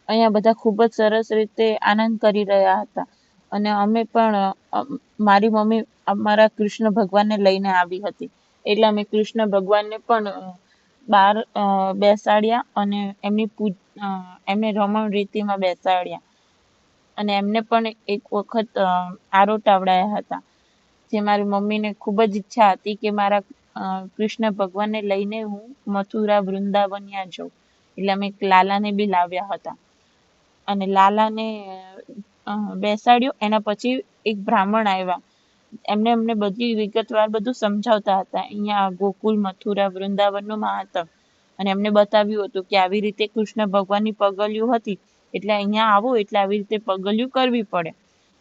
અહીંયા બધા ખૂબ જ સરસ રીતે આનંદ કરી રહ્યા હતા. અને અમે પણ મારી મમ્મી અમારા કૃષ્ણ ભગવાનને લઈને આવી હતી. એટલે અમે કૃષ્ણ ભગવાનને પણ બહાર બેસાડ્યા અને એમને રમણ રીતિમાં બેસાડ્યા. અને એમને પણ એક વખત આરોટાવડાયા હતા. જે મારી મમ્મીને ખૂબ જ ઈચ્છા હતી કે મારા કૃષ્ણ ભગવાનને લઈને હું મથુરા વૃંદાવન ત્યાં જાઉં. એટલે અમે લાલાને બી લાવ્યા હતા. અને લાલાને બેસાડ્યો. એના પછી એક બ્રાહ્મણ આવ્યા. અમને બધી વિગતવાર બધું સમજાવતા હતા. અહીંયા ગોકુલ, મથુરા, વૃંદાવનનું મહાત્મ. અને એમને બતાવ્યું હતું કે આવી રીતે કૃષ્ણ ભગવાનની પગલિયું હતી. એટલે અહીંયા આવો એટલે આવી રીતે પગલિયું કરવી પડે.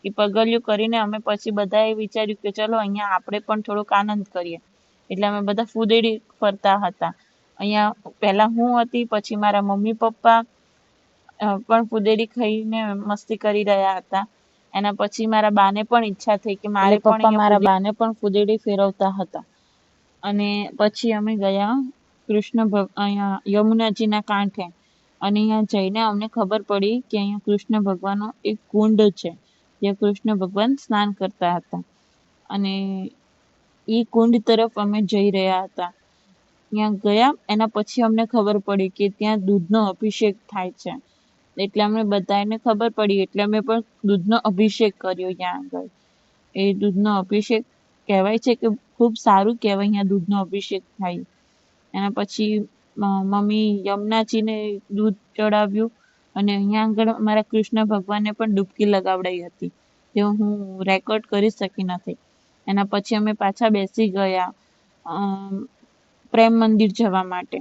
એ પગલિયું કરીને અમે પછી બધાએ વિચાર્યું કે ચલો અહીંયા આપણે પણ થોડોક આનંદ કરીએ. એટલે અમે બધા ફૂદેડી ફરતા હતા. અહીંયા પહેલા હું હતી, પછી મારા મમ્મી પપ્પા પણ ફૂદેડી ખાઈને મસ્તી કરી રહ્યા હતા. એના પછી મારા બાને પણ ઈચ્છા થઈ કે મારે પણ મારા બાને પણ ફૂદેડી ફેરવતા હતા. અને પછી અમે ગયા અહીંયા યમુનાજીના કાંઠે. અને અહીંયા જઈને અમને ખબર પડી કે અહીંયા કૃષ્ણ ભગવાનનો એક કુંડ છે, જ્યાં કૃષ્ણ ભગવાન સ્નાન કરતા હતા. અને એ કુંડ તરફ અમે જઈ રહ્યા હતા. ત્યાં ગયા એના પછી અમને ખબર પડી કે ત્યાં દૂધનો અભિષેક થાય છે. એટલે અમને બધાને ખબર પડી એટલે અમે પણ દૂધનો અભિષેક કર્યો ત્યાં આગળ. એ દૂધનો અભિષેક કહેવાય છે કે ખૂબ સારું કહેવાય અહીંયા દૂધનો અભિષેક થાય. એના પછી મમ્મી યમુનાજીને દૂધ ચડાવ્યું. અને અહીંયા આગળ મારા કૃષ્ણ ભગવાનને પણ ડૂબકી લગાવડાવી હતી, જે હું રેકોર્ડ કરી શકી નથી. એના પછી અમે પાછા બેસી ગયા પ્રેમ મંદિર જવા માટે.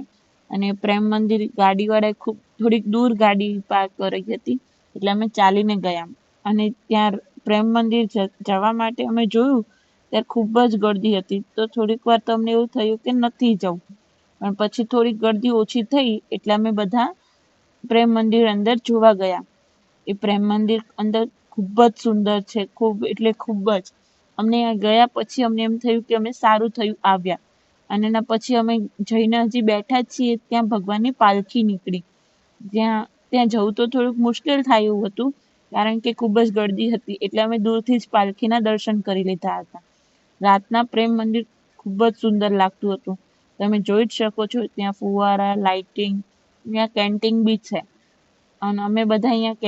અને પ્રેમ મંદિર ગાડીવાળાએ ખૂબ થોડીક દૂર ગાડી પાર્ક કરી હતી. એટલે અમે ચાલીને ગયા. અને ત્યાં પ્રેમ મંદિર જવા માટે અમે જોયું ત્યારે ખૂબ જ ગર્દી હતી. તો થોડીક વાર તો અમને એવું થયું કે નથી જવું. પણ પછી થોડીક ગર્દી ઓછી થઈ એટલે અમે બધા પ્રેમ મંદિર અંદર જોવા ગયા. એ પ્રેમ મંદિર અંદર ખૂબ જ સુંદર છે, ખૂબ એટલે ખૂબ જ. અમને ગયા પછી અમને એમ થયું કે અમે સારું થયું આવ્યા. અને એના પછી અમે જઈને હજી બેઠા જ છીએ ત્યાં ભગવાનની પાલખી નીકળી. ત્યાં જવું તો થોડુંક મુશ્કેલ થાય એવું હતું, કારણ કે ખૂબ જ ગર્દી હતી. એટલે અમે દૂરથી જ પાલખીના દર્શન કરી લીધા હતા. રાતના પ્રેમ મંદિર ખૂબ જ સુંદર લાગતું હતું. તમે જોઈ જ શકો છો ત્યાં ફુવારા, લાઇટિંગ, ત્યાં કેન્ટીન બી છે. અને અમે બધા અહીંયા